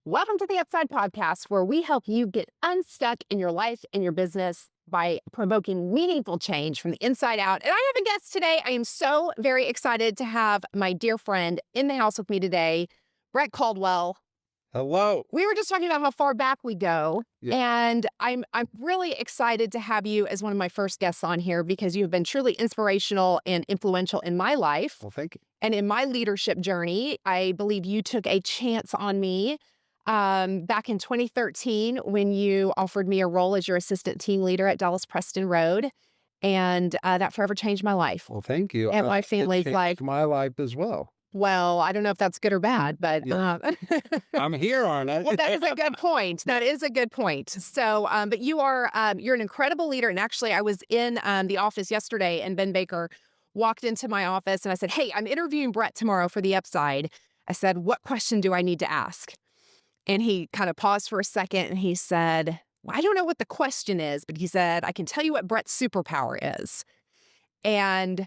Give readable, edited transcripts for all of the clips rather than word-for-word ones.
Welcome to the Upside Podcast, where we help you get unstuck in your life and your business by provoking meaningful change from the inside out. And I have a guest today. I am so very excited to have my dear friend in the house with me today, Brett Caldwell. Hello. We were just talking about how far back we go, and I'm really excited to have you as one of my first guests on here because you have been truly inspirational and influential in my life. Well, thank you. And in my leadership journey. I believe you took a chance on me back in 2013 when you offered me a role as your assistant team leader at Dallas Preston Road. And that forever changed my life. Well, thank you. And my family's life. My life as well. Well, I don't know if that's good or bad, but I'm here, aren't I? well, that is a good point. That is a good point. So, but you are, you're an incredible leader. And actually, I was in the office yesterday and Ben Baker walked into my office and I said, hey, I'm interviewing Brett tomorrow for the Upside. I said, what question do I need to ask? And he kind of paused for a second and he said, well, I don't know what the question is, but he said, I can tell you what Brett's superpower is. And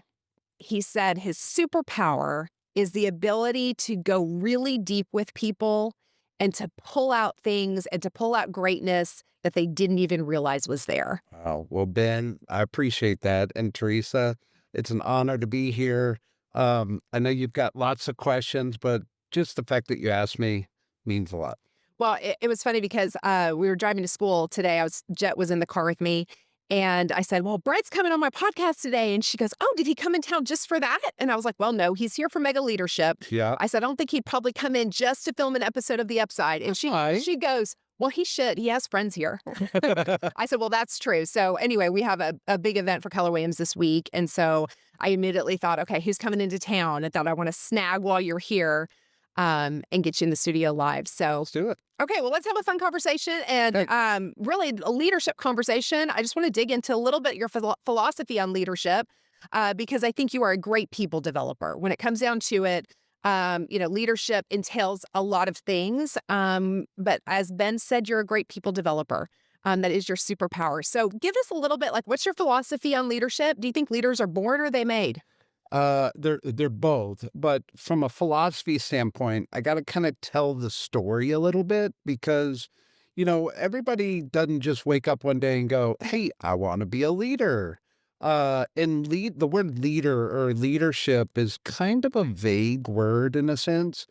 he said his superpower is the ability to go really deep with people and to pull out things and to pull out greatness that they didn't even realize was there. Wow. Well, Ben, I appreciate that. And Theresa, it's an honor to be here. I know you've got lots of questions, but just the fact that you asked me means a lot. Well, it was funny because we were driving to school today. Jet was in the car with me. And I said, well, Brett's coming on my podcast today. And she goes, oh, did he come in town just for that? And I was like, well, no, he's here for Mega Leadership. Yeah. I said, I don't think he'd probably come in just to film an episode of The Upside. And she goes, well, he should. He has friends here. I said, well, that's true. So anyway, we have a big event for Keller Williams this week. And so I immediately thought, okay, who's coming into town? I thought I want to snag while you're here and get you in the studio live. So Let's do it. okay, well, let's have a fun conversation and really a leadership conversation. I just want to dig into a little bit your philosophy on leadership because I think you are a great people developer. When it comes down to it, leadership entails a lot of things. But as Ben said, you're a great people developer. That is your superpower. So give us a little bit, like, what's your philosophy on leadership? Do you think leaders are born or are they made? They're both, but from a philosophy standpoint, I got to kind of tell the story a little bit because, everybody doesn't just wake up one day and go, hey, I want to be a leader. The word leader or leadership is kind of a vague word in a sense,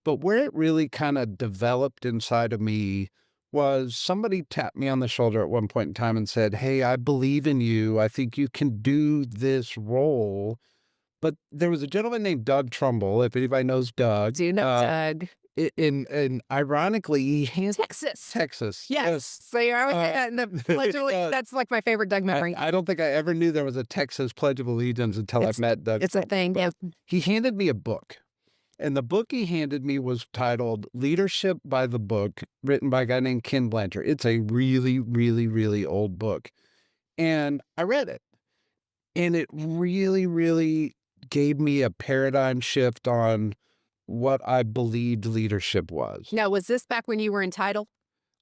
but where it really kind of developed inside of me was somebody tapped me on the shoulder at one point in time and said, hey, I believe in you. I think you can do this role. But there was a gentleman named Doug Trumbull, if anybody knows Doug. Do you know Doug? And ironically, he handed Texas. Yes. So you're in the Pledge of Allegiance. That's like my favorite Doug memory. I don't think I ever knew there was a Texas Pledge of Allegiance until I met Doug. It's a thing. Yeah. He handed me a book. And the book he handed me was titled Leadership by the Book, written by a guy named Ken Blanchard. It's a really, really, really old book. And I read it. And it really, really gave me a paradigm shift on what I believed leadership was. Now, was this back when you were in Title?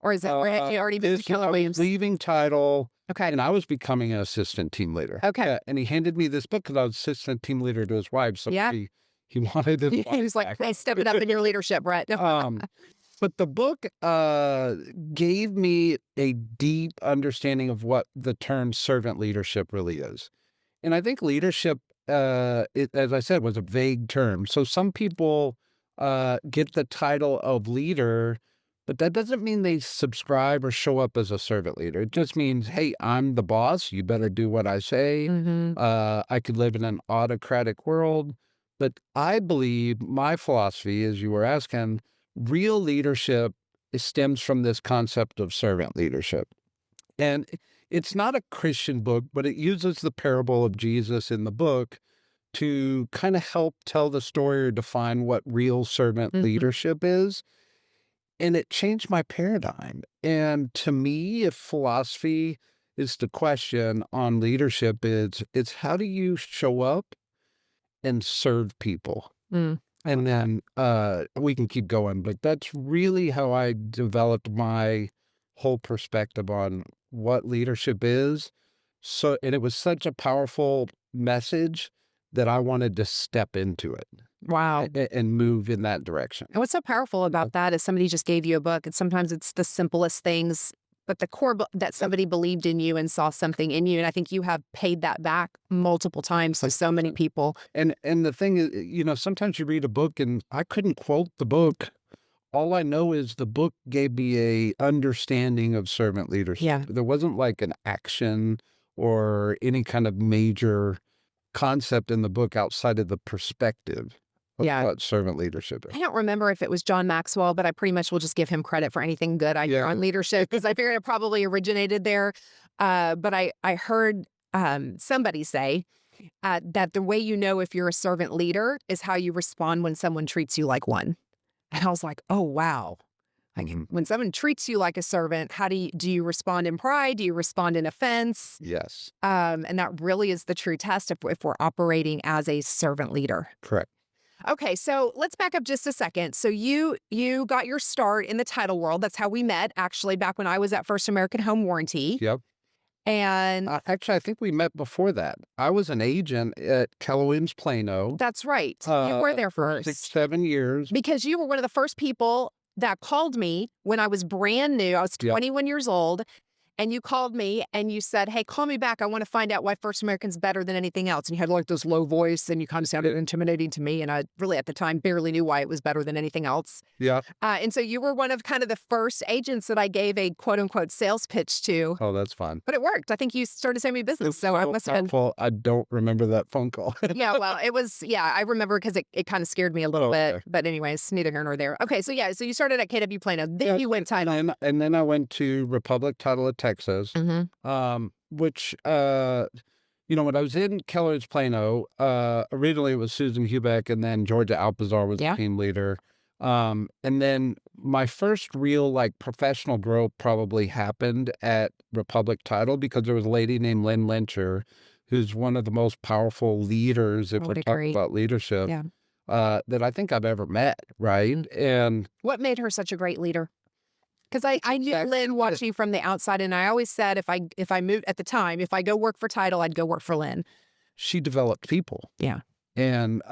Or is that you already been to Keller Williams? Leaving Title. Okay. And I was becoming an assistant team leader. Okay. And he handed me this book because I was assistant team leader to his wife. So he wanted his wife He was like, hey, step it up in your leadership, Brett. But the book gave me a deep understanding of what the term servant leadership really is. And I think leadership, as I said, was a vague term. So some people get the title of leader, but that doesn't mean they subscribe or show up as a servant leader. It just means, hey, I'm the boss. You better do what I say. I could live in an autocratic world. But I believe my philosophy, as you were asking, real leadership stems from this concept of servant leadership. And it's not a Christian book, but it uses the parable of Jesus in the book to kind of help tell the story or define what real servant leadership is. And it changed my paradigm. And to me, if philosophy is the question on leadership, it's how do you show up and serve people? And then we can keep going, but that's really how I developed my whole perspective on what leadership is. And it was such a powerful message that I wanted to step into it. Wow. and move in that direction. And what's so powerful about that is somebody just gave you a book, and sometimes it's the simplest things, but the core that somebody believed in you and saw something in you. And I think you have paid that back multiple times to so many people. And the thing is, sometimes you read a book and I couldn't quote the book. All I know is the book gave me a understanding of servant leadership. Yeah. There wasn't like an action or any kind of major concept in the book outside of the perspective of Yeah. what servant leadership I is. don't remember if it was John Maxwell, but I pretty much will just give him credit for anything good I hear on leadership, because I figured it probably originated there. But I heard somebody say that the way you know if you're a servant leader is how you respond when someone treats you like one. And I was like, oh, wow. Like, when someone treats you like a servant, how do you respond in pride? Do you respond in offense? Yes. And that really is the true test if we're operating as a servant leader. Correct. Okay, so let's back up just a second. So you got your start in the title world. That's how we met, actually, back when I was at First American Home Warranty. Yep. And Actually, I think we met before that. I was an agent at Keller Williams, Plano. that's right. You were there first. 6-7 years. Because you were one of the first people that called me when I was brand new. I was 21 years old. And you called me and you said, hey, call me back. I want to find out why First American's better than anything else. And you had like this low voice and you kind of sounded intimidating to me. And I really at the time barely knew why it was better than anything else. Yeah. And so you were one of kind of the first agents that I gave a quote unquote sales pitch to. Oh, that's fun. But it worked. I think you started sending me business. So I must have been. I don't remember that phone call. Yeah, well, it was, I remember because it kind of scared me a little bit. Okay. But anyways, neither here nor there. Okay, so so you started at KW Plano. Then you went title. And then I went to Republic Title of Texas, which, when I was in Keller's Plano, originally it was Susan Hubeck and then Georgia Alpazar was the team leader. And then my first real professional growth probably happened at Republic Title because there was a lady named Lynn Lyncher, who's one of the most powerful leaders, if we're talking about leadership, that I think I've ever met, right? And what made her such a great leader? Because I knew Lynn watching from the outside, and I always said if I moved at the time, if I go work for Title, I'd go work for Lynn. She developed people. Yeah. And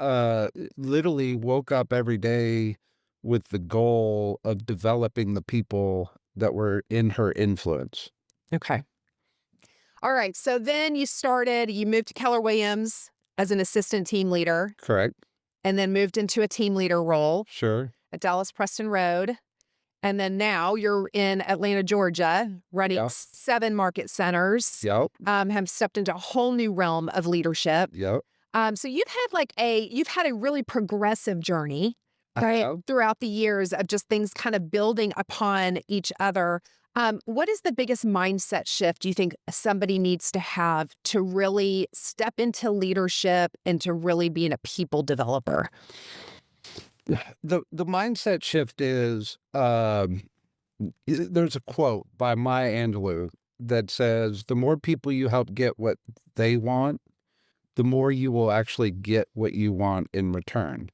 literally woke up every day with the goal of developing the people that were in her influence. Okay. All right. So then you moved to Keller Williams as an assistant team leader. Correct. And then moved into a team leader role. Sure. At Dallas Preston Road. And then now you're in Atlanta, Georgia, running 7 market centers. Yep. Have stepped into a whole new realm of leadership. Yep. So you've had a really progressive journey, right, throughout the years of just things kind of building upon each other. What is the biggest mindset shift you think somebody needs to have to really step into leadership and to really being a people developer? The mindset shift is there's a quote by Maya Angelou that says, the more people you help get what they want, the more you will actually get what you want in return.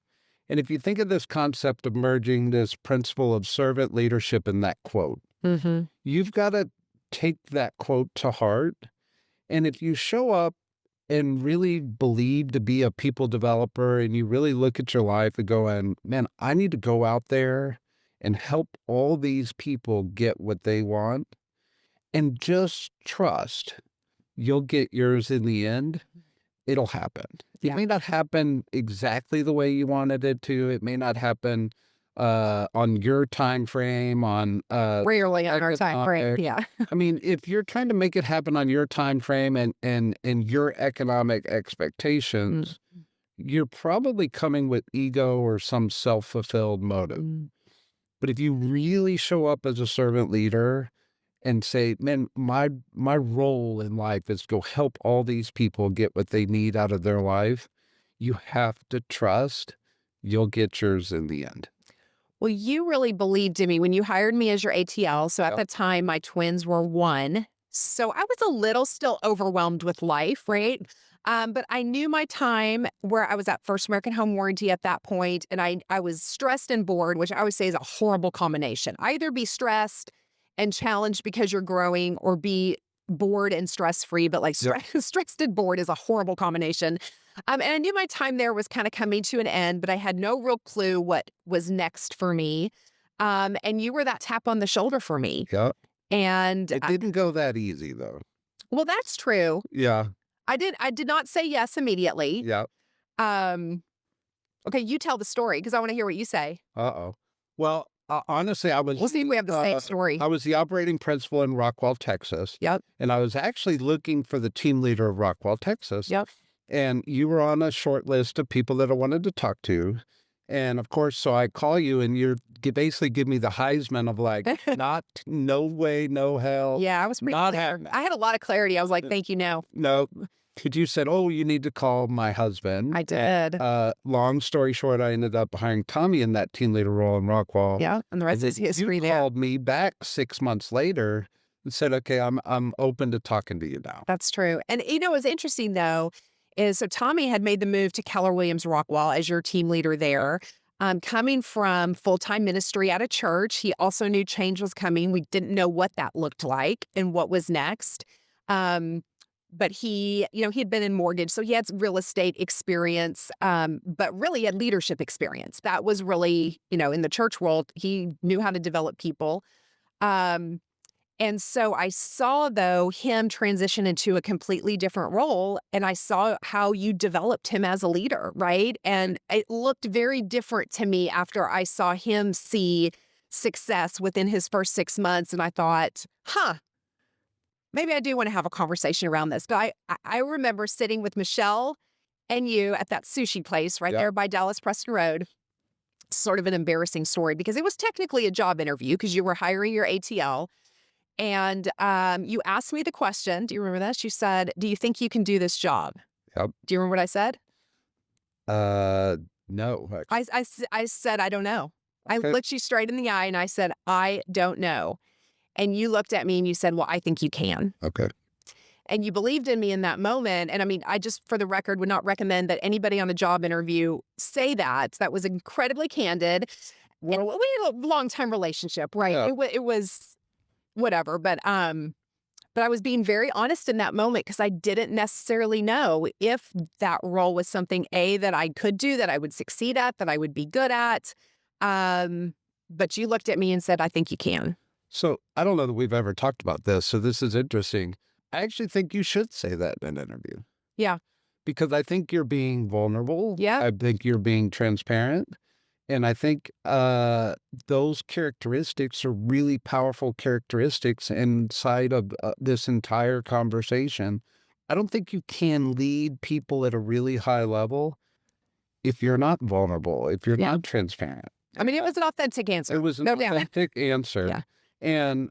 And if you think of this concept of merging this principle of servant leadership in that quote, you've got to take that quote to heart. And if you show up and really believe to be a people developer and you really look at your life and go, man, I need to go out there and help all these people get what they want, and just trust you'll get yours in the end, it'll happen. It may not happen exactly the way you wanted it to. It may not happen on your time frame, rarely on our time frame. Yeah. I mean, if you're trying to make it happen on your time frame and your economic expectations, you're probably coming with ego or some self-fulfilled motive. But if you really show up as a servant leader and say, man, my role in life is to go help all these people get what they need out of their life, you have to trust you'll get yours in the end. Well, you really believed in me when you hired me as your ATL. So at the time, my twins were 1. So I was a little still overwhelmed with life, right? But I knew my time where I was at First American Home Warranty at that point, and I was stressed and bored, which I always say is a horrible combination. Either be stressed and challenged because you're growing, or be bored and stress-free, but stressed and bored is a horrible combination. And I knew my time there was kind of coming to an end, but I had no real clue what was next for me. And you were that tap on the shoulder for me. Yeah. And It didn't go that easy though. well, that's true. Yeah. I did not say yes immediately. Yeah. Um, okay, you tell the story because I want to hear what you say. Uh-oh. Well, honestly, We'll see if we have the same story. I was the operating principal in Rockwall, Texas, Yep. and I was actually looking for the team leader of Rockwall, Texas. Yep. And you were on a short list of people that I wanted to talk to. And of course, so I call you and you basically give me the Heisman of like, not, no way, no hell. Yeah, I was pretty Not clear. happening. I had a lot of clarity. I was like, thank you, no. No. Could you said, oh, you need to call my husband. I did. Long story short, I ended up hiring Tommy in that team leader role in Rockwall. Yeah, and the rest is history You there. called me back 6 months later and said, okay, I'm open to talking to you now. That's true. And what's interesting though is so Tommy had made the move to Keller Williams Rockwall as your team leader there. Coming from full-time ministry at a church, he also knew change was coming. We didn't know what that looked like and what was next. But he had been in mortgage, so he had some real estate experience, but really had leadership experience. That was really, in the church world, he knew how to develop people. And so I saw, though, him transition into a completely different role, and I saw how you developed him as a leader, right? And it looked very different to me after I saw him see success within his first 6 months, and I thought, maybe I do want to have a conversation around this. But I remember sitting with Michelle and you at that sushi place right there by Dallas Preston Road. Sort of an embarrassing story because it was technically a job interview because you were hiring your ATL. And you asked me the question. Do you remember this? You said, do you think you can do this job? Yep. Do you remember what I said? No. I said, I don't know. I Okay. looked you straight in the eye and I said, I don't know. And you looked at me and you said, well, I think you can. Okay. And you believed in me in that moment. And I mean, I just, for the record, would not recommend that anybody on a job interview say that. That was incredibly candid. And we had a long-time relationship, right? Yeah. It was whatever. But I was being very honest in that moment because I didn't necessarily know if that role was something, that I could do, that I would succeed at, that I would be good at. But you looked at me and said, I think you can. So I don't know that we've ever talked about this. So this is interesting. I actually think you should say that in an interview. Yeah. Because I think you're being vulnerable. Yeah. I think you're being transparent. And I think those characteristics are really powerful characteristics inside of this entire conversation. I don't think you can lead people at a really high level if you're not vulnerable, if you're not transparent. I mean, it was an authentic answer. It was an authentic answer. Yeah. And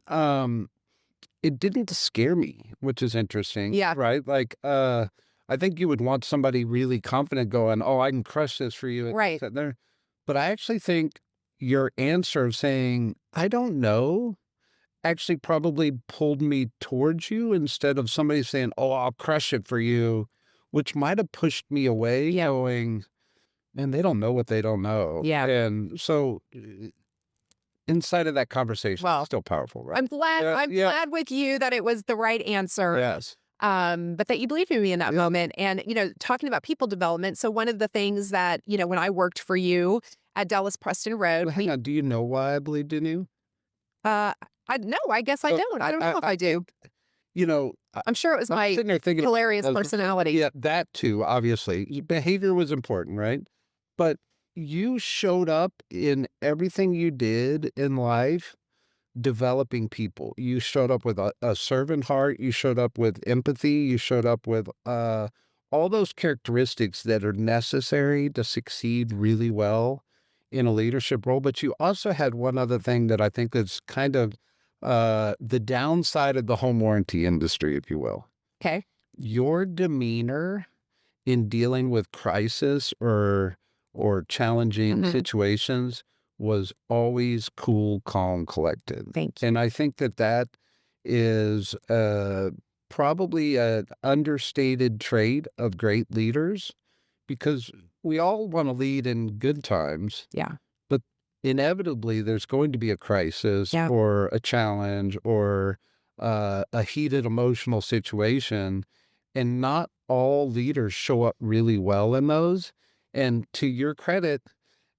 it didn't scare me, which is interesting. Yeah. Right? Like, I think you would want somebody really confident going, oh, I can crush this for you. Right. There. But I actually think your answer of saying, I don't know, actually probably pulled me towards you instead of somebody saying, oh, I'll crush it for you, which might have pushed me away going, man, they don't know what they don't know. Yeah. And so inside of that conversation, Well, it's still powerful, right? I'm glad. I'm glad with you that it was the right answer. Yes. But that you believed in me in that moment. And, talking about people development. So one of the things that, when I worked for you at Dallas Preston Road. Well, hang on. Do you know why I believed in you? No, I guess I don't. I don't know if I do. I'm sure it was I'm my sitting there thinking, hilarious personality. yeah, that too, obviously. Behavior was important, right? But you showed up in everything you did in life developing people. You showed up with a servant heart. You showed up with empathy. You showed up with all those characteristics that are necessary to succeed really well in a leadership role. But you also had one other thing that I think is kind of the downside of the home warranty industry, if you will. Okay. Your demeanor in dealing with crisis or challenging situations was always cool, calm, collected. Thank you. And I think that is probably an understated trait of great leaders because we all want to lead in good times. Yeah. But inevitably, there's going to be a crisis Yeah. or a challenge or a heated emotional situation. And not all leaders show up really well in those. And to your credit,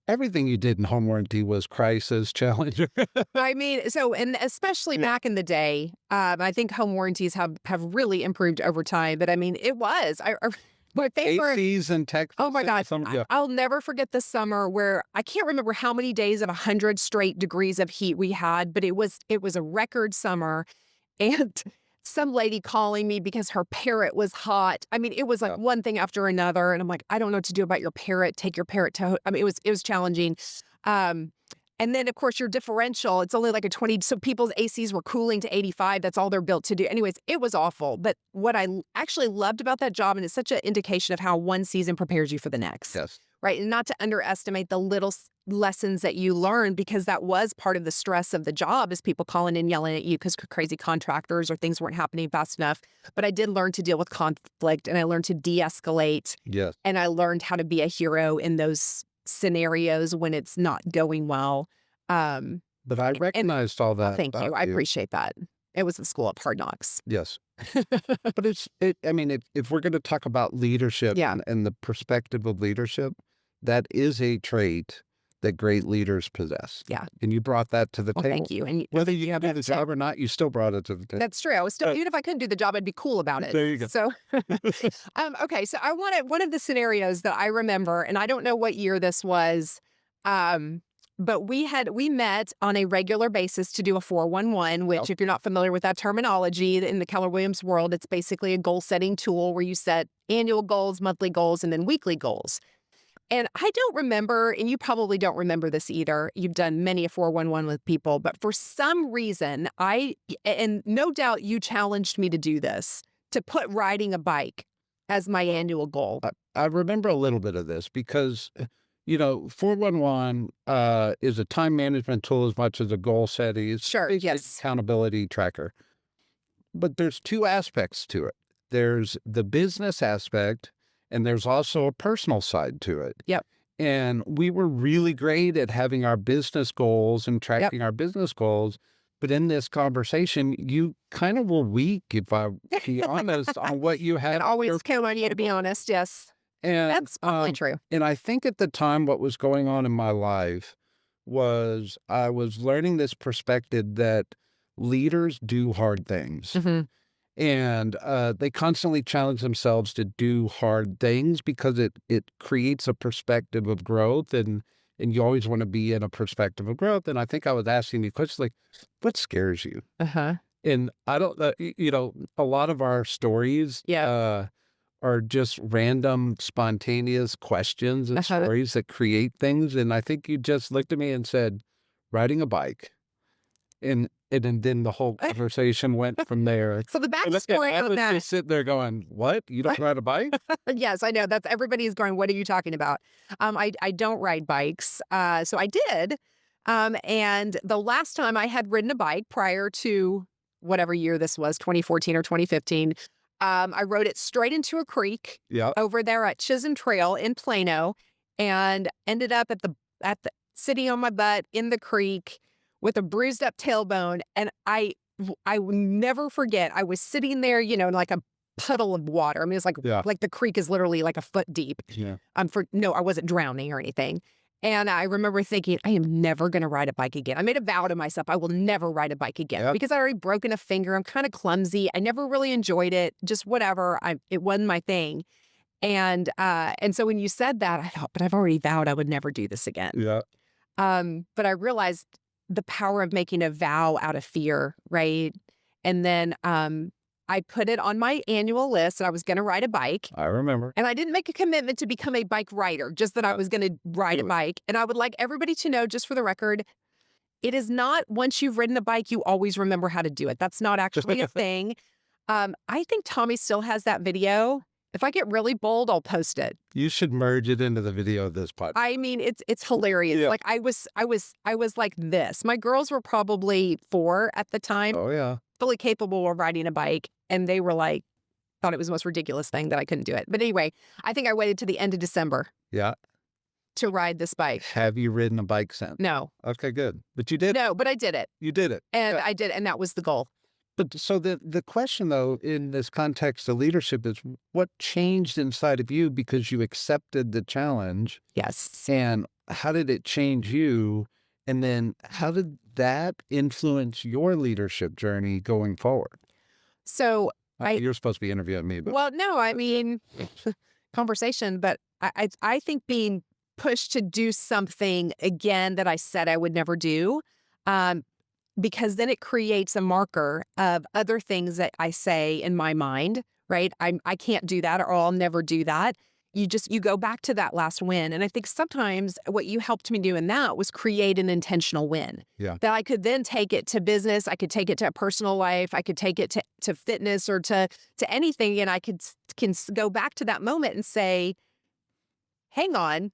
everything you did in home warranty was crisis, challenger. I mean, so, and especially back in the day, I think home warranties have really improved over time. But I mean, it was my favorite. ACs and Texas. Oh my God. Yeah. I'll never forget the summer where I can't remember how many days of 100 straight degrees of heat we had, but it was a record summer. And some lady calling me because her parrot was hot. I mean, it was like one thing after another. And I'm like, I don't know what to do about your parrot. Take your parrot to, I mean, it was challenging. And then, of course, your differential, it's only like a 20. So people's ACs were cooling to 85. That's all they're built to do. Anyways, it was awful. But what I actually loved about that job, and it's such an indication of how one season prepares you for the next. Yes. Right. And not to underestimate the little lessons that you learn, because that was part of the stress of the job, is people calling and yelling at you because crazy contractors or things weren't happening fast enough. But I did learn to deal with conflict, and I learned to de-escalate. Yes. And I learned how to be a hero in those scenarios when it's not going well. But I recognized all that. Thank you. I appreciate that. It was the school of hard knocks. Yes. But I mean, if we're going to talk about leadership and the perspective of leadership, that is a trait that great leaders possess. Yeah. And you brought that to the table. Thank you. And whether you have the job or not, you still brought it to the table. That's true. I was still, even if I couldn't do the job, I'd be cool about it. There you go. So, okay. So I wanted one of the scenarios that I remember, and I don't know what year this was, but we met on a regular basis to do a 411, which, if you're not familiar with that terminology, in the Keller Williams world, it's basically a goal-setting tool where you set annual goals, monthly goals, and then weekly goals. And I don't remember, and you probably don't remember this either. You've done many a 411 with people, but for some reason, and no doubt you challenged me to do this, to put riding a bike as my annual goal. I remember a little bit of this because, 411 is a time management tool as much as a goal setting. It's yes. Accountability tracker. But there's two aspects to it. There's the business aspect, and there's also a personal side to it. Yep. And we were really great at having our business goals and tracking our business goals. But in this conversation, you kind of were weak, if I be honest, on what you had. And always count on you to be honest, yes. And that's probably true. And I think at the time what was going on in my life was I was learning this perspective that leaders do hard things. Mm-hmm. And they constantly challenge themselves to do hard things because it creates a perspective of growth, and you always want to be in a perspective of growth. And I think I was asking you questions like, what scares you? Uh-huh. And I don't, a lot of our stories are just random, spontaneous questions and stories that create things. And I think you just looked at me and said, riding a bike. And then the whole conversation went from there. So the backstory of that. Just sitting there going, what? You don't ride a bike? Yes, I know. Everybody's going, what are you talking about? I don't ride bikes. So I did. And the last time I had ridden a bike prior to whatever year this was, 2014 or 2015, I rode it straight into a creek over there at Chisholm Trail in Plano, and ended up at the sitting on my butt in the creek with a bruised up tailbone. And I will never forget, I was sitting there, in like a puddle of water. I mean, it's like the creek is literally like a foot deep. Yeah. No, I wasn't drowning or anything. And I remember thinking, I am never going to ride a bike again. I made a vow to myself, I will never ride a bike again because I'd already broken a finger. I'm kind of clumsy. I never really enjoyed it. Just whatever. It wasn't my thing. And so when you said that, I thought, but I've already vowed I would never do this again. Yeah. But I realized the power of making a vow out of fear, right? And then I put it on my annual list that I was going to ride a bike. I remember. And I didn't make a commitment to become a bike rider, just that I was going to ride a bike. And I would like everybody to know, just for the record, it is not once you've ridden a bike, you always remember how to do it. That's not actually a thing. I think Tommy still has that video. If I get really bold, I'll post it. You should merge it into the video of this podcast. I mean, it's hilarious. Yeah. Like I was like this. My girls were probably 4 at the time. Oh yeah. Fully capable of riding a bike. And they were like, thought it was the most ridiculous thing that I couldn't do it. But anyway, I think I waited to the end of December. Yeah. To ride this bike. Have you ridden a bike since? No. Okay, good. But you did. No, but I did it. You did it. And I did. And that was the goal. But so the question though in this context of leadership is what changed inside of you because you accepted the challenge, Yes. and how did it change you? And then how did that influence your leadership journey going forward? So I You're supposed to be interviewing me, but well, no, I mean conversation, but I think being pushed to do something again that I said I would never do, um, because then it creates a marker of other things that I say in my mind, right? I can't do that or I'll never do that. You go back to that last win. And I think sometimes what you helped me do in that was create an intentional win yeah, that I could then take it to business. I could take it to personal life. I could take it to fitness or to anything. And I can go back to that moment and say, hang on,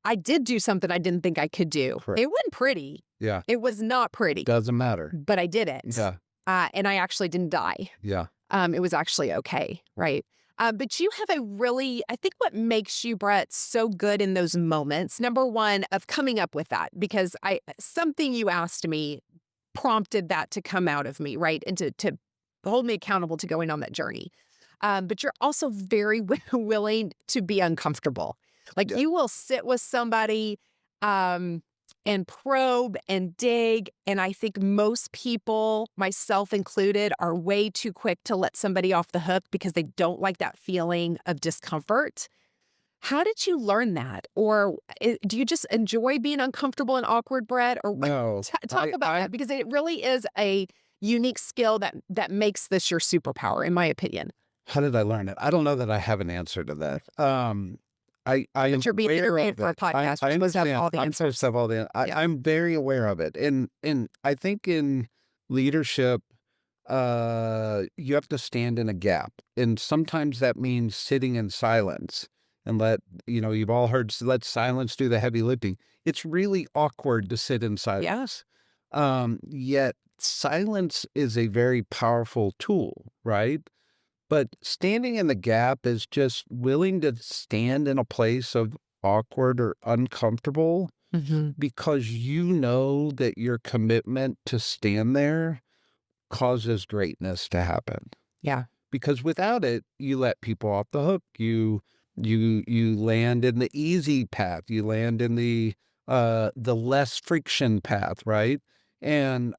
I did do something I didn't think I could do. correct. It wasn't pretty. Yeah, It was not pretty, doesn't matter. but I did it. Yeah, And I actually didn't die. yeah, It was actually okay, right? But you have a really, I think what makes you, Brett, so good in those moments, number one, of coming up with that, because something you asked me prompted that to come out of me, right? And to hold me accountable to going on that journey. But you're also very willing to be uncomfortable. Like yeah, you will sit with somebody, and probe and dig. And I think most people, myself included, are way too quick to let somebody off the hook because they don't like that feeling of discomfort. How did you learn that? Or do you just enjoy being uncomfortable and awkward, Brett? Or no, talk about that because it really is a unique skill that makes this your superpower, in my opinion. how did I learn it? I don't know that I have an answer to that. I am But you're being aware interviewed of for a it. I podcast. You're supposed to have understand. all the I'm supposed answers. to have all the. Yeah. I'm very aware of it, and I think in leadership, you have to stand in a gap, and sometimes that means sitting in silence and let you've all heard let silence do the heavy lifting. It's really awkward to sit in Yeah. silence, yet silence is a very powerful tool, right? But standing in the gap is just willing to stand in a place of awkward or uncomfortable Hmm. because you know that your commitment to stand there causes greatness to happen. Yeah. Because without it, you let people off the hook. You land in the easy path. You land in the less friction path, right? And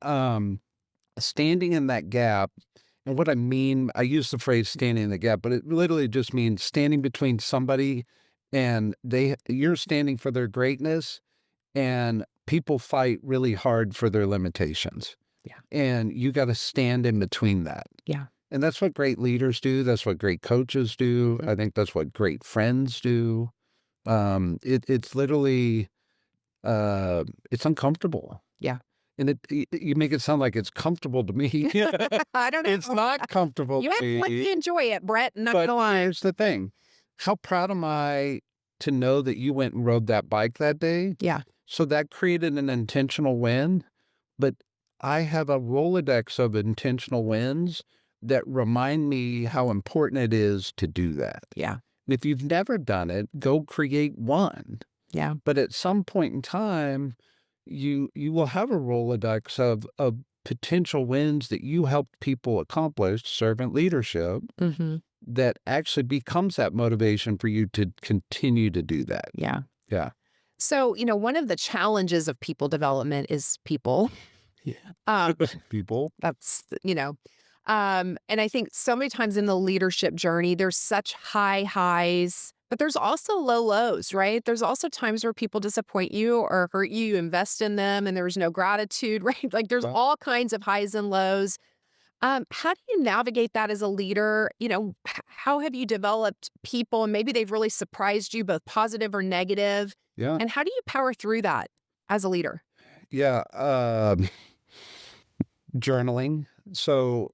standing in that gap, and what I mean, I use the phrase standing in the gap, but it literally just means standing between somebody and you're standing for their greatness, and people fight really hard for their limitations. Yeah. And you got to stand in between that. Yeah. And that's what great leaders do. That's what great coaches do. Mhm. I think that's what great friends do. It's literally, it's uncomfortable. Yeah. And you make it sound like it's comfortable to me. I don't know. It's not comfortable You to act like me, you enjoy it, Brett. Not but gonna lie. here's the thing. How proud am I to know that you went and rode that bike that day? Yeah. So that created an intentional win, but I have a Rolodex of intentional wins that remind me how important it is to do that. Yeah. If you've never done it, go create one. Yeah. But at some point in time, you will have a Rolodex of potential wins that you helped people accomplish, servant leadership, Hmm. that actually becomes that motivation for you to continue to do that. Yeah. Yeah. So, one of the challenges of people development is people. Yeah. Um, People. and I think so many times in the leadership journey, there's such high highs, but there's also low lows, right? There's also times where people disappoint you or hurt you, you invest in them and there's no gratitude, right? Like there's Well, all kinds of highs and lows. How do you navigate that as a leader? How have you developed people and maybe they've really surprised you, both positive or negative? yeah. And how do you power through that as a leader? Yeah. Journaling. So,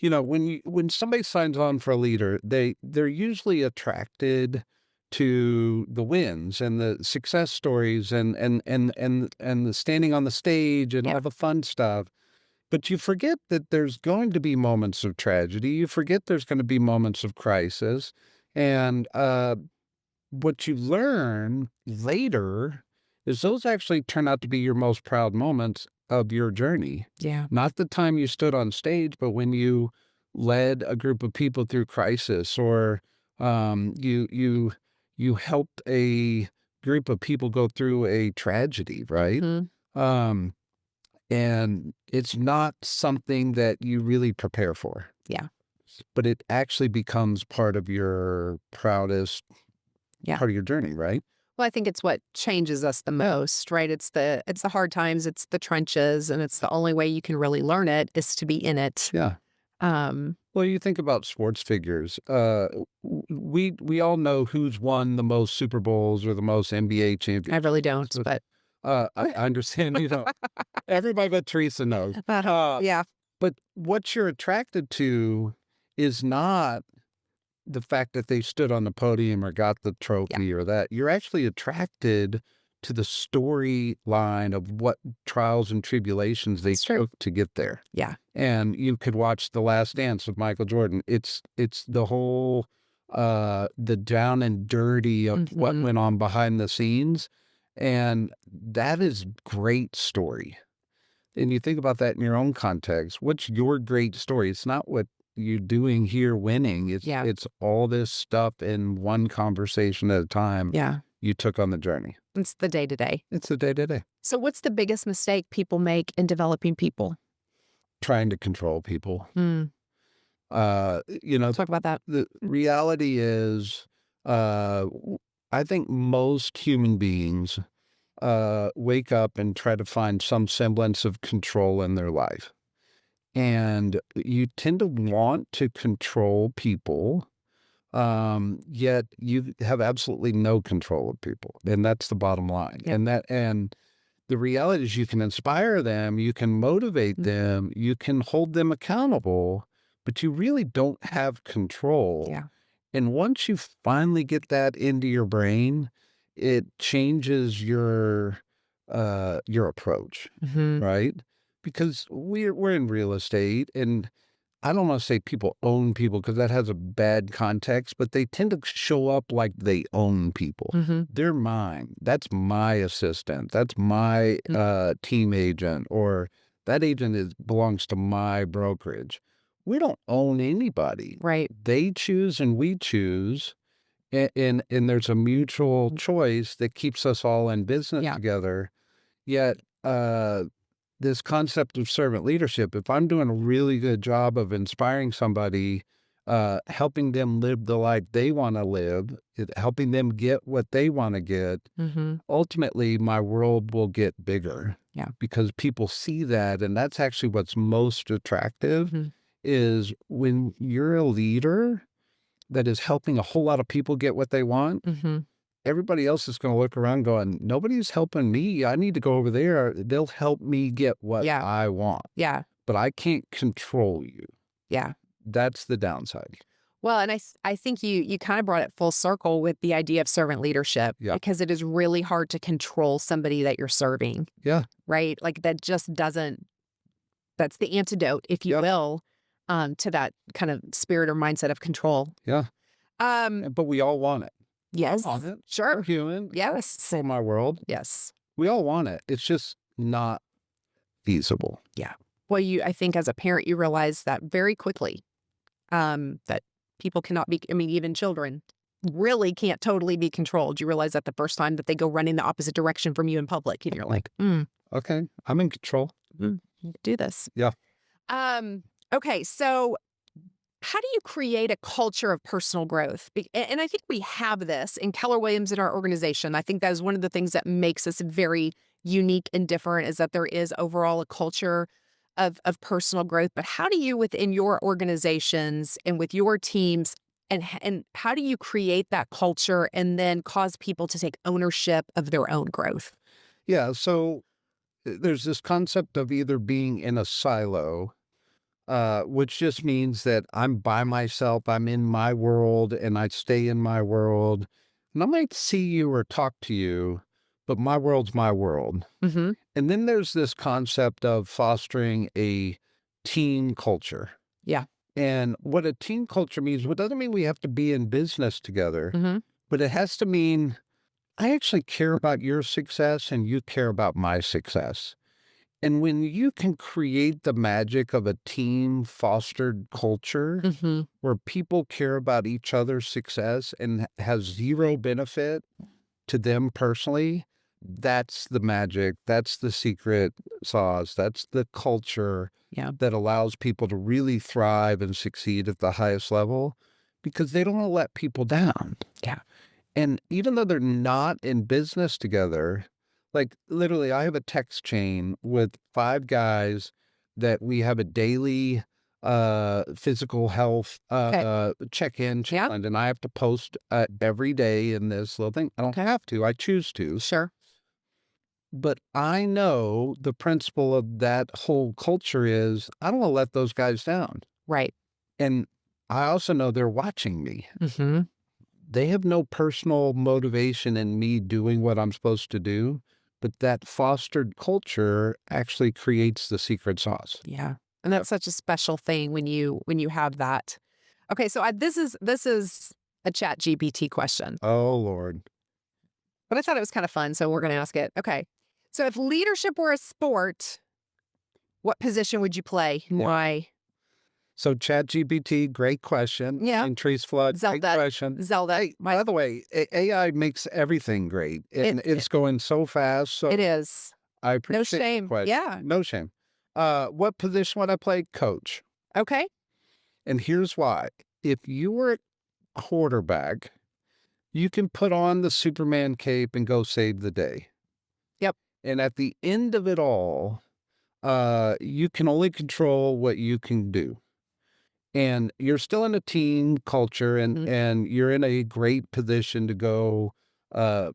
when somebody signs on for a leader, they're usually attracted to the wins and the success stories and the standing on the stage and Yeah. all the fun stuff. But you forget that there's going to be moments of tragedy. You forget there's going to be moments of crisis. And what you learn later is those actually turn out to be your most proud moments of your journey. Yeah. Not the time you stood on stage, but when you led a group of people through crisis, or you helped a group of people go through a tragedy, right? Mhm. Um, and it's not something that you really prepare for, Yeah. but it actually becomes part of your proudest Yeah. part of your journey, right? Well, I think it's what changes us the most, right? It's the hard times, it's the trenches, and it's the only way you can really learn it is to be in it. Yeah. Um, Well, you think about sports figures. We all know who's won the most Super Bowls or the most NBA I championships. really don't, but I understand, everybody but Theresa knows. yeah. But what you're attracted to is not the fact that they stood on the podium or got the Yeah. trophy or that. You're actually attracted to the storyline of what trials and tribulations they It's true. took to get there. Yeah. And you could watch The Last Dance with Michael Jordan. It's the whole, the down and dirty of what Mhm. went on behind the scenes, and that is great story. And you think about that in your own context. What's your great story? It's not what you're doing here winning. Yeah. It's all this stuff in one conversation at a time Yeah. you took on the journey. It's the day to day. It's the day to day. So what's the biggest mistake people make in developing people? Trying to control people. Mm. Talk about that. The reality is, I think most human beings wake up and try to find some semblance of control in their life. And you tend to want to control people, yet you have absolutely no control of people. And that's the bottom line. Yep. And the reality is you can inspire them, you can motivate them, you can hold them accountable, but you really don't have control. Yeah. And once you finally get that into your brain, it changes your approach, Mhm. right? Because we're in real estate, and I don't want to say people own people because that has a bad context, but they tend to show up like they own people. Mhm. They're mine. That's my assistant. That's my team agent, or that agent belongs to my brokerage. We don't own anybody. Right. They choose and we choose, and there's a mutual choice that keeps us all in business Yeah. together. Yet, this concept of servant leadership, if I'm doing a really good job of inspiring somebody, helping them live the life they want to live, helping them get what they want to get, Mhm. ultimately my world will get bigger. Yeah. Because people see that, and that's actually what's most attractive Mhm. is when you're a leader that is helping a whole lot of people get what they want. Mhm. Everybody else is gonna look around going, "Nobody's helping me. I need to go over there. They'll help me get what Yeah. I want, Yeah. but I can't control you." Yeah. That's the downside. Well, and I think you kind of brought it full circle with the idea of servant leadership Yeah. because it is really hard to control somebody that you're serving, Yeah. right? Like that just doesn't that's the antidote, if you Yeah. will, to that kind of spirit or mindset of control. Yeah. Um, But we all want it. yes. Want it. We're Sure. human. Yes. For my world. Yes. We all want it. It's just not feasible. Yeah. Well, I think as a parent, you realize that very quickly, that people cannot be, I mean, even children really can't totally be controlled. You realize that the first time that they go running the opposite direction from you in public, and you're like, Okay. I'm in control. do this. Yeah. Okay. So how do you create a culture of personal growth? And I think we have this in Keller Williams in our organization. I think that is one of the things that makes us very unique and different is that there is overall a culture of personal growth. But how do you within your organizations and with your teams and how do you create that culture and then cause people to take ownership of their own growth? Yeah. So there's this concept of either being in a silo, which just means that I'm by myself, I'm in my world, and I stay in my world. And I might see you or talk to you, but my world's my world. Mm-hmm. And then there's this concept of fostering a team culture. Yeah. And what a team culture means, what doesn't mean we have to be in business together, Mm-hmm. but it has to mean I actually care about your success and you care about my success. And when you can create the magic of a team fostered culture Mhm. where people care about each other's success and has zero benefit to them personally, that's the magic. That's the secret sauce. That's the culture Yeah. that allows people to really thrive and succeed at the highest level because they don't want to let people down. Yeah. And even though they're not in business together, like literally, I have a text chain with 5 guys that we have a daily physical health Okay. check-in Yeah. challenge, and I have to post every day in this little thing. I don't have to, I choose to. Sure. But I know the principle of that whole culture is I don't want to let those guys down. Right. And I also know they're watching me. Mhm. They have no personal motivation in me doing what I'm supposed to do, but that fostered culture actually creates the secret sauce. Yeah. And that's such a special thing when you have that. Okay, so this is a Chat GPT question, Oh, Lord. but I thought it was kind of fun, so we're going to ask it. Okay. So if leadership were a sport, what position would you play? And Yeah. why? So ChatGPT, great question. Yeah. And Trees Flood, great Zelda. question. Zelda. Hey, by the way, AI makes everything great. And It it's going so fast. So it is. I No appreciate the shame. question. Yeah. No shame. What position would I play? Coach. Okay. And here's why. If you were a quarterback, you can put on the Superman cape and go save the day. Yep. And at the end of it all, you can only control what you can do. And you're still in a team culture Mhm. and you're in a great position to go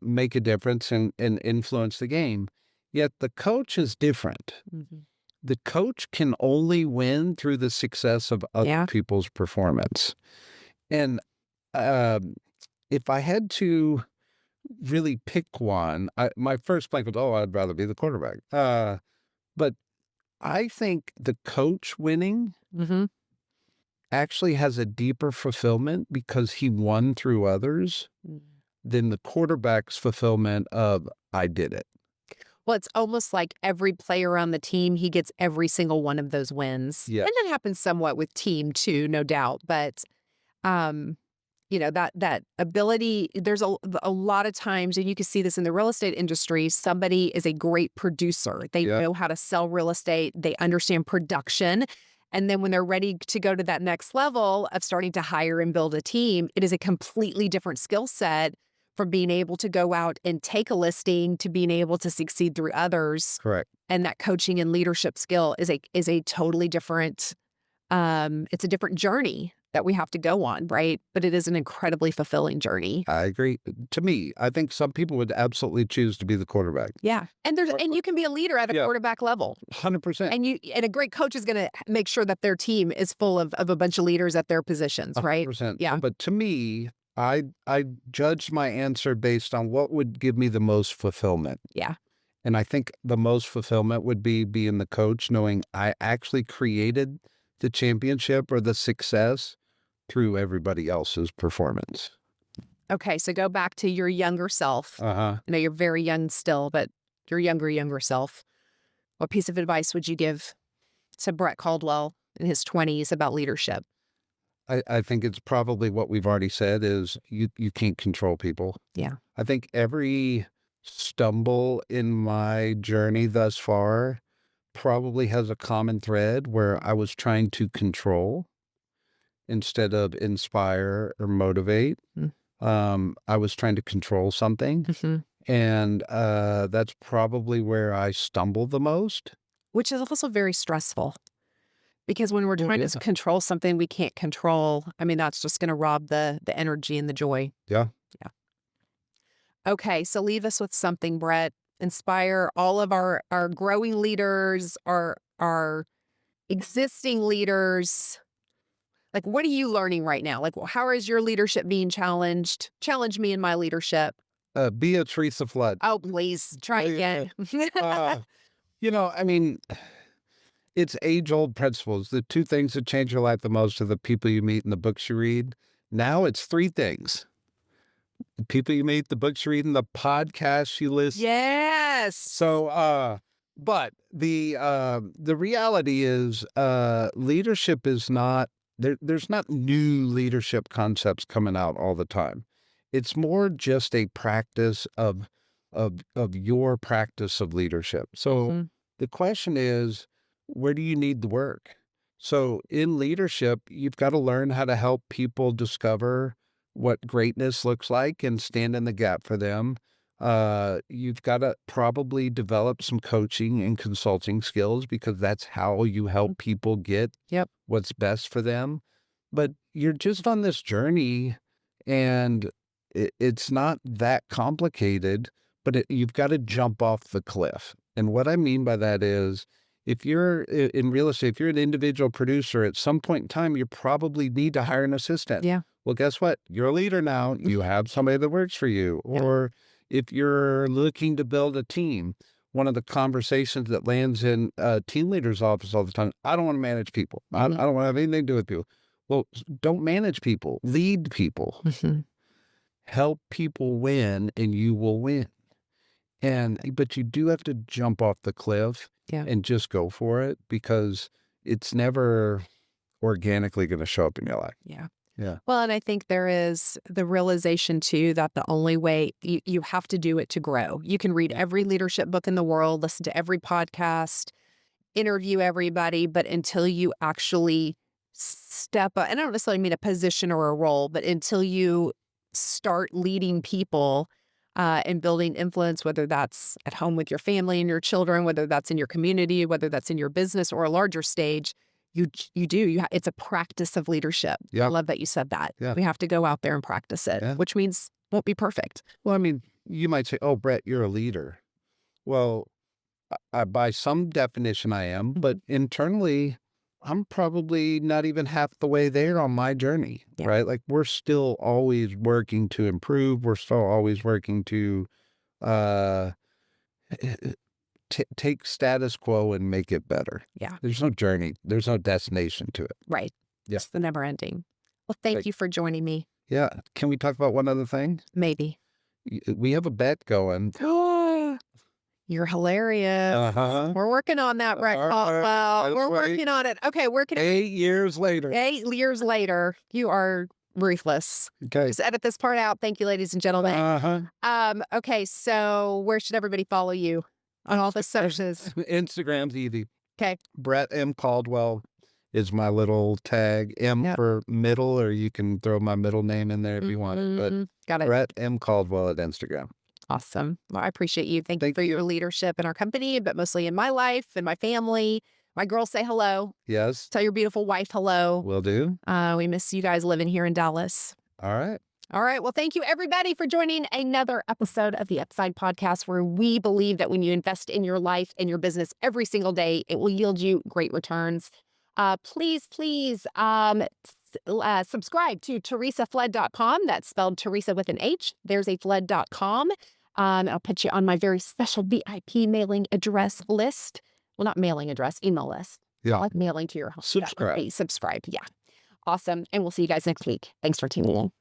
make a difference and influence the game. Yet the coach is different. Mhm. The coach can only win through the success of other Yeah. people's performance. And um, if I had to really pick one, my first blank was, oh, I'd rather be the quarterback. But I think the coach winning Mhm. actually has a deeper fulfillment because he won through others Mm. than the quarterback's fulfillment of, I did it. Well, it's almost like every player on the team, he gets every single one of those wins. Yeah. And that happens somewhat with team too, no doubt. But um, that ability, there's a lot of times, and you can see this in the real estate industry, somebody is a great producer. They Yeah. know how to sell real estate, they understand production. And then when they're ready to go to that next level of starting to hire and build a team, it is a completely different skill set from being able to go out and take a listing to being able to succeed through others. Correct. And that coaching and leadership skill is a totally different it's a different journey that we have to go on, right? But it is an incredibly fulfilling journey. I agree. To me, I think some people would absolutely choose to be the quarterback. Yeah. And you can be a leader at a Yeah. quarterback level. 100%. And a great coach is going to make sure that their team is full of a bunch of leaders at their positions, right? 100%. Yeah. But to me, I judged my answer based on what would give me the most fulfillment. Yeah. And I think the most fulfillment would be being the coach, knowing I actually created the championship or the success through everybody else's performance. Okay, so go back to your younger self. Uh-huh. I know you're very young still, but your younger self. What piece of advice would you give to Brett Caldwell in his 20s about leadership? I think it's probably what we've already said is you can't control people. Yeah. I think every stumble in my journey thus far probably has a common thread where I was trying to control instead of inspire or motivate. Mm. I was trying to control something, Mhm. and that's probably where I stumbled the most. Which is also very stressful because when we're Oh, trying yeah. to control something we can't control, I mean, that's just going to rob the energy and the joy. Yeah. Okay, so leave us with something, Brett. Inspire all of our growing leaders, our existing leaders. Like, what are you learning right now? Like, how is your leadership being challenged? Challenge me in my leadership. Be a Theresa Flood. Oh, please try Yeah, again. I mean, it's age-old principles. The 2 things that change your life the most are the people you meet and the books you read. Now it's 3 things. people you meet, the books you read, and the podcasts you listen. Yes. So, but the reality is, leadership is not there's not new leadership concepts coming out all the time. It's more just a practice of your practice of leadership. So Mhm. the question is, where do you need the work? So in leadership, you've got to learn how to help people discover what greatness looks like and stand in the gap for them. You've got to probably develop some coaching and consulting skills because that's how you help people get Yep. what's best for them. But you're just on this journey and it's not that complicated, but you've got to jump off the cliff. And what I mean by that is, if you're in real estate, if you're an individual producer, at some point in time, you probably need to hire an assistant. Yeah. Well, guess what? You're a leader now. You have somebody that works for you. Yeah. Or if you're looking to build a team, one of the conversations that lands in a team leader's office all the time, I don't want to manage people. I Mhm. don't want to have anything to do with people. Well, don't manage people, lead people, Mhm. help people win, and you will win. But you do have to jump off the cliff Yeah. and just go for it because it's never organically going to show up in your life. Yeah. Yeah. Well, and I think there is the realization too that the only way you have to do it to grow. You can read every leadership book in the world, listen to every podcast, interview everybody, but until you actually step up, and I don't necessarily mean a position or a role, but until you start leading people and building influence, whether that's at home with your family and your children, whether that's in your community, whether that's in your business or a larger stage, it's a practice of leadership. I Yeah. love that you said that. Yeah. We have to go out there and practice it, Yeah. which means won't be perfect. Well, I mean, you might say, "Oh, Brett, you're a leader." Well, by some definition, I am, but internally, I'm probably not even half the way there on my journey, Yeah. right? Like we're still always working to improve. We're still always working to uh, take status quo and make it better. Yeah. There's no journey. There's no destination to it. Right. Yeah. It's the never ending. Well, thank Right. you for joining me. Yeah. Can we talk about one other thing? Maybe. We have a bet going. You're hilarious. Uh-huh. We're working on that, Brett All right, Caldwell. We're wait. working on it. Okay, we're gonna 8 years later. 8 years later. You are ruthless. Okay. Just edit this part out. Thank you, ladies and gentlemen. Uh-huh. Okay, so where should everybody follow you on all the socials? Instagram's easy. Okay. Brett M. Caldwell is my little tag. M Yep. for middle, or you can throw my middle name in there if you want. But Mhm. Got it. Brett M. Caldwell at Instagram. Awesome. Well, I appreciate you. Thank you Thank for you. your leadership in our company, but mostly in my life and my family. My girls say hello. Yes, Tell your beautiful wife hello. will do. We miss you guys living here in Dallas. All right. All right. Well, thank you, everybody, for joining another episode of the Upside Podcast, where we believe that when you invest in your life and your business every single day, it will yield you great returns. Please subscribe to theresafled.com. That's spelled Theresa with an H. There's a fled.com. I'll put you on my very special VIP mailing address list. Well, not mailing address, email list. I Yeah. like mailing to your home. Subscribe. Subscribe. Yeah. Awesome. And we'll see you guys next week. Thanks for tuning in.